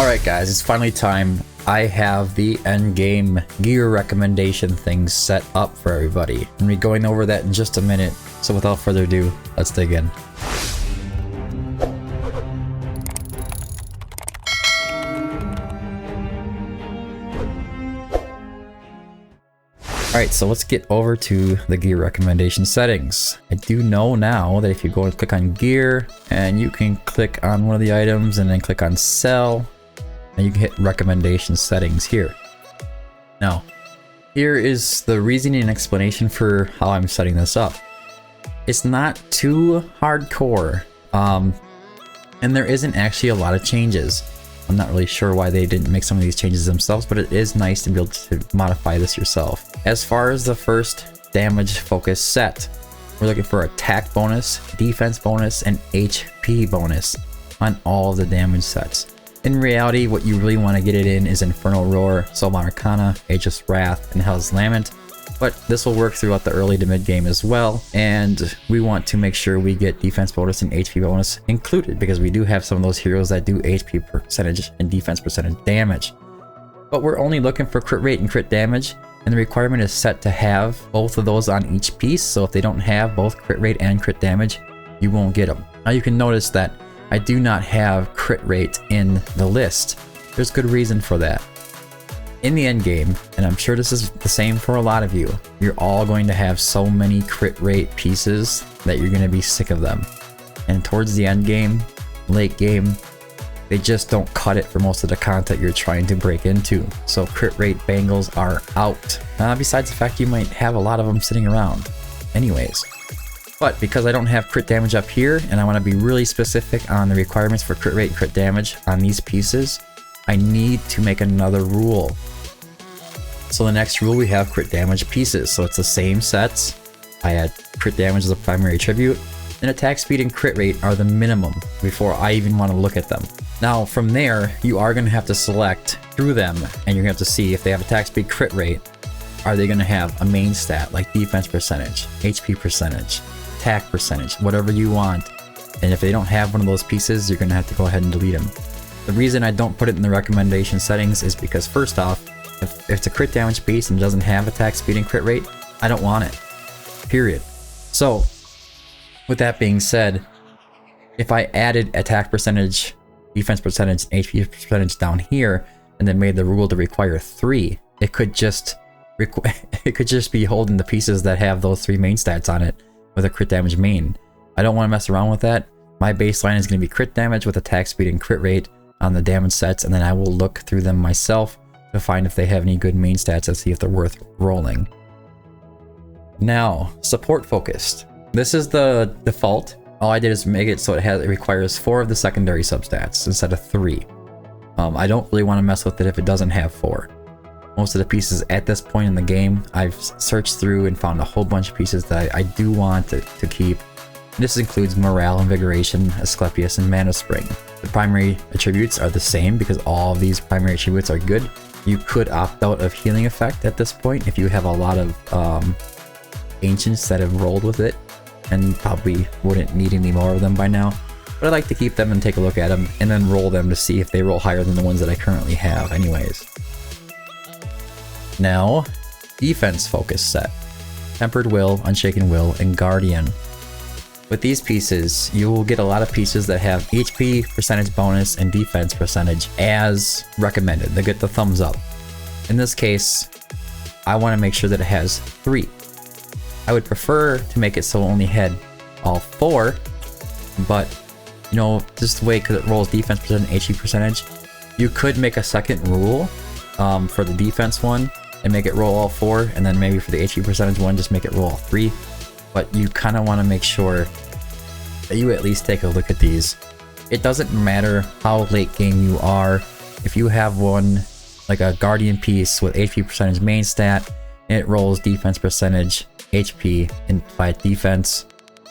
Alright guys, it's finally time. I have the endgame gear recommendation things set up for everybody. I'm going to be going over that in just a minute, so without further ado, let's dig in. Alright, so let's get over to the gear recommendation settings. I do know now that if you go and click on gear, and you can click on one of the items and then click on sell, and you can hit recommendation settings here. Now, here is the reasoning and explanation for how I'm setting this up. It's not too hardcore, and there isn't actually a lot of changes. I'm not really sure why they didn't make some of these changes themselves, but it is nice to be able to modify this yourself. As far as the first damage focus set, we're looking for attack bonus, defense bonus, and HP bonus on all of the damage sets. In reality, what you really want to get it in is Infernal Roar, Soulbound Arcana, Aegis Wrath, and Hell's Lament, but this will work throughout the early to mid game as well, and we want to make sure we get defense bonus and HP bonus included, because we do have some of those heroes that do HP percentage and defense percentage damage. But we're only looking for crit rate and crit damage, and the requirement is set to have both of those on each piece, so if they don't have both crit rate and crit damage, you won't get them. Now you can notice that I do not have crit rate in the list. There's good reason for that. In the end game, and I'm sure this is the same for a lot of you, you're all going to have so many crit rate pieces that you're going to be sick of them. And towards the end game, late game, they just don't cut it for most of the content you're trying to break into. So crit rate bangles are out. Besides the fact you might have a lot of them sitting around. Anyways. But because I don't have crit damage up here, and I want to be really specific on the requirements for crit rate and crit damage on these pieces, I need to make another rule. So the next rule, we have crit damage pieces. So it's the same sets. I add crit damage as a primary attribute, and attack speed and crit rate are the minimum before I even want to look at them. Now from there, you are going to have to select through them, and you're going to have to see if they have attack speed, crit rate, are they going to have a main stat like defense percentage, HP percentage, attack percentage, whatever you want. And if they don't have one of those pieces, you're going to have to go ahead and delete them. The reason I don't put it in the recommendation settings is because, first off, if it's a crit damage piece and doesn't have attack speed and crit rate, I don't want it. Period. So, with that being said, if I added attack percentage, defense percentage, and HP percentage down here, and then made the rule to require 3, it could just be holding the pieces that have those 3 main stats on it with a crit damage main. I don't want to mess around with that. My baseline is going to be crit damage with attack speed and crit rate on the damage sets, and then I will look through them myself to find if they have any good main stats and see if they're worth rolling. Now, support focused. This is the default. All I did is make it so it requires 4 of the secondary substats instead of 3. I don't really want to mess with it if it doesn't have 4. Most of the pieces at this point in the game, I've searched through and found a whole bunch of pieces that I do want to keep. This includes Morale, Invigoration, Asclepius, and Mana Spring. The primary attributes are the same because all of these primary attributes are good. You could opt out of Healing Effect at this point if you have a lot of Ancients that have rolled with it, and you probably wouldn't need any more of them by now. But I like to keep them and take a look at them, and then roll them to see if they roll higher than the ones that I currently have anyways. Now, defense focus set. Tempered Will, Unshaken Will, and Guardian. With these pieces, you will get a lot of pieces that have HP percentage bonus and defense percentage as recommended. They get the thumbs up. In this case, I want to make sure that it has 3. I would prefer to make it so it only had all 4, but you know, just the way because it rolls defense percentage and HP percentage, you could make a second rule for the defense one and make it roll all 4, and then maybe for the HP percentage one, just make it roll all 3. But you kind of want to make sure that you at least take a look at these. It doesn't matter how late game you are. If you have one like a Guardian piece with HP percentage main stat, and it rolls defense percentage, HP, and by defense,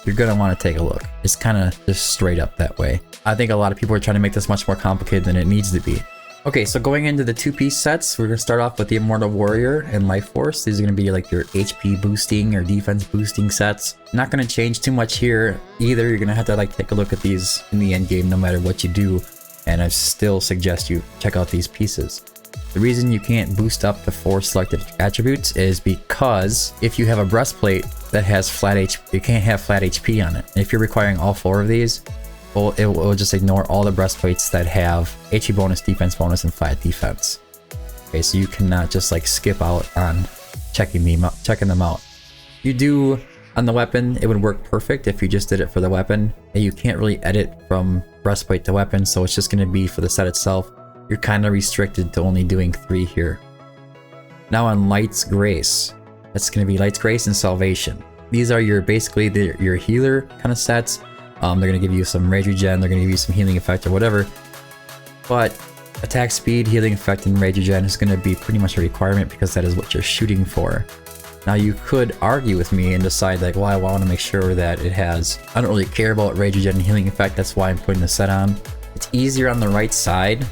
you're going to want to take a look. It's kind of just straight up that way. I think a lot of people are trying to make this much more complicated than it needs to be. Okay, so going into the 2-piece sets, we're going to start off with the Immortal Warrior and Life Force. These are going to be like your HP boosting or defense boosting sets. Not going to change too much here either. You're going to have to like take a look at these in the end game no matter what you do and I still suggest you check out these pieces. The reason you can't boost up the 4 selected attributes is because if you have a breastplate that has flat HP, you can't have flat HP on it. If you're requiring all 4 of these, well, it will just ignore all the breastplates that have HP bonus, defense bonus, and flat defense. Okay, so you cannot just like skip out on checking them out. You do on the weapon, it would work perfect if you just did it for the weapon. And you can't really edit from breastplate to weapon, so it's just going to be for the set itself. You're kind of restricted to only doing 3 here. Now on Light's Grace, that's going to be Light's Grace and Salvation. These are your basically your healer kind of sets. They're going to give you some rage regen, they're going to give you some healing effect or whatever. But attack speed, healing effect, and rage regen is going to be pretty much a requirement because that is what you're shooting for. Now you could argue with me and decide like, well, I want to make sure that it has, I don't really care about rage regen and healing effect, that's why I'm putting the set on. It's easier on the right side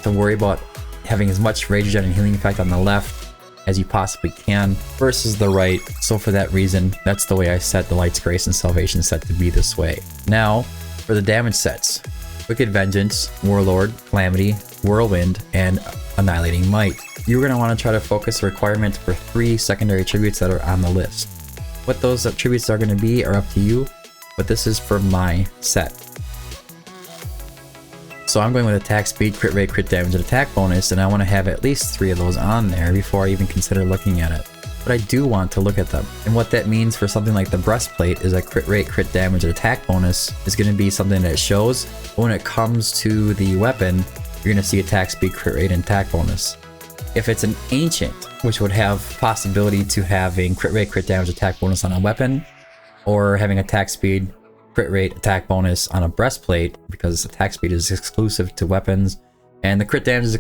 to worry about having as much rage regen and healing effect on the left as you possibly can versus the right. So for that reason, that's the way I set the Light's Grace and Salvation set to be this way. Now for the damage sets: Wicked Vengeance, Warlord, Calamity, Whirlwind, and Annihilating Might. You're going to want to try to focus the requirements for 3 secondary attributes that are on the list. What those attributes are going to be are up to you, but this is for my set. So I'm going with attack speed, crit rate, crit damage, and attack bonus, and I want to have at least 3 of those on there before I even consider looking at it. But I do want to look at them. And what that means for something like the breastplate is that crit rate, crit damage, and attack bonus is going to be something that it shows. But when it comes to the weapon, you're going to see attack speed, crit rate, and attack bonus. If it's an ancient, which would have possibility to having crit rate, crit damage, attack bonus on a weapon, or having attack speed, crit rate, attack bonus on a breastplate, because attack speed is exclusive to weapons and the crit damage is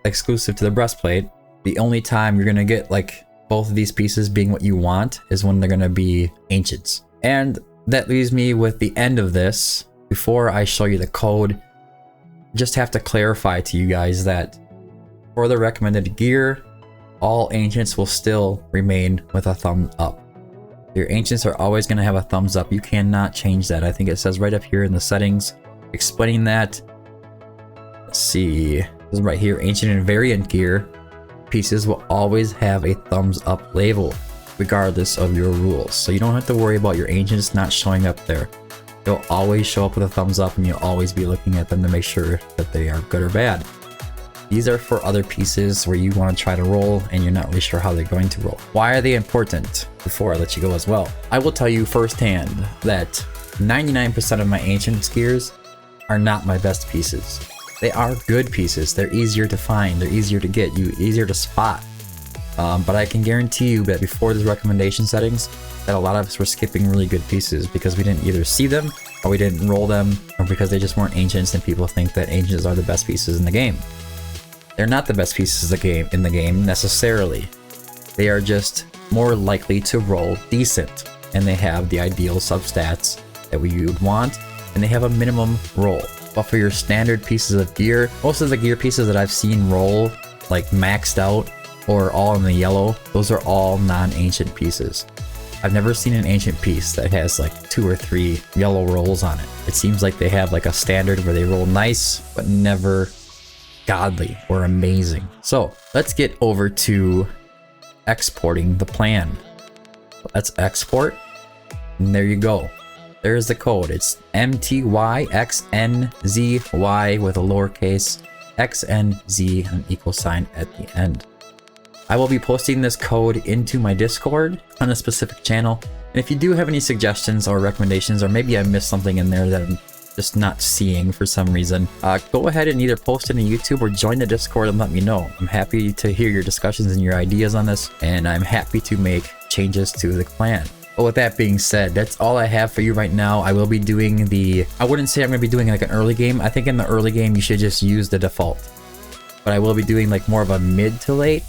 exclusive to the breastplate. The only time you're gonna get like both of these pieces being what you want is when they're gonna be ancients. And that leaves me with the end of this. Before I show you the code, just have to clarify to you guys that for the recommended gear, all ancients will still remain with a thumb up. Your ancients are always going to have a thumbs up. You cannot change that. I think it says right up here in the settings explaining that. Let's see. This is right here. Ancient and variant gear pieces will always have a thumbs up label regardless of your rules. So you don't have to worry about your ancients not showing up there. They'll always show up with a thumbs up and you'll always be looking at them to make sure that they are good or bad. These are for other pieces where you want to try to roll and you're not really sure how they're going to roll. Why are they important? Before I let you go as well, I will tell you firsthand that 99% of my ancient gears are not my best pieces. They are good pieces. They're easier to find. They're easier to get. Easier to spot. But I can guarantee you that before the recommendation settings, that a lot of us were skipping really good pieces because we didn't either see them or we didn't roll them, or because they just weren't ancients and people think that ancients are the best pieces in the game. They're not the best pieces in the game necessarily. They are just more likely to roll decent, and they have the ideal substats that we would want, and they have a minimum roll. But for your standard pieces of gear, most of the gear pieces that I've seen roll like maxed out or all in the yellow, those are all non-ancient pieces. I've never seen an ancient piece that has like 2 or 3 yellow rolls on it. It seems like they have like a standard where they roll nice but never godly or amazing. So let's get over to exporting the plan. Let's export, and there you go. There's the code. It's MTYXNZY with a lowercase XNZ and an equal sign at the end. I will be posting this code into my Discord on a specific channel, and if you do have any suggestions or recommendations, or maybe I missed something in there that I'm just not seeing for some reason, go ahead and either post it on YouTube or join the Discord and let me know. I'm happy to hear your discussions and your ideas on this, and I'm happy to make changes to the plan. But with that being said, that's all I have for you right now. I will be doing I wouldn't say I'm going to be doing like an early game. I think in the early game you should just use the default. But I will be doing like more of a mid to late,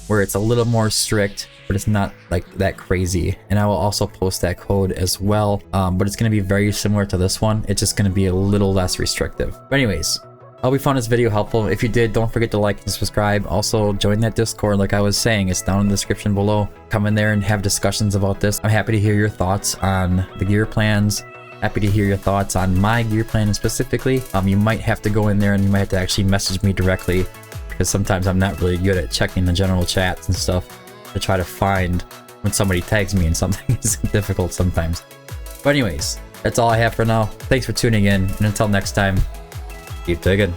where it's a little more strict, but it's not like that crazy. And I will also post that code as well, but it's going to be very similar to this one. It's just going to be a little less restrictive. But anyways, I hope you found this video helpful. If you did, don't forget to like and subscribe. Also, join that Discord like I was saying. It's down in the description below. Come in there and have discussions about this. I'm happy to hear your thoughts on the gear plans Happy to hear your thoughts on my gear plan specifically. You might have to go in there and you might have to actually message me directly, because sometimes I'm not really good at checking the general chats and stuff to try to find when somebody tags me in something. It's difficult sometimes. But anyways, that's all I have for now. Thanks for tuning in, and until next time, keep digging.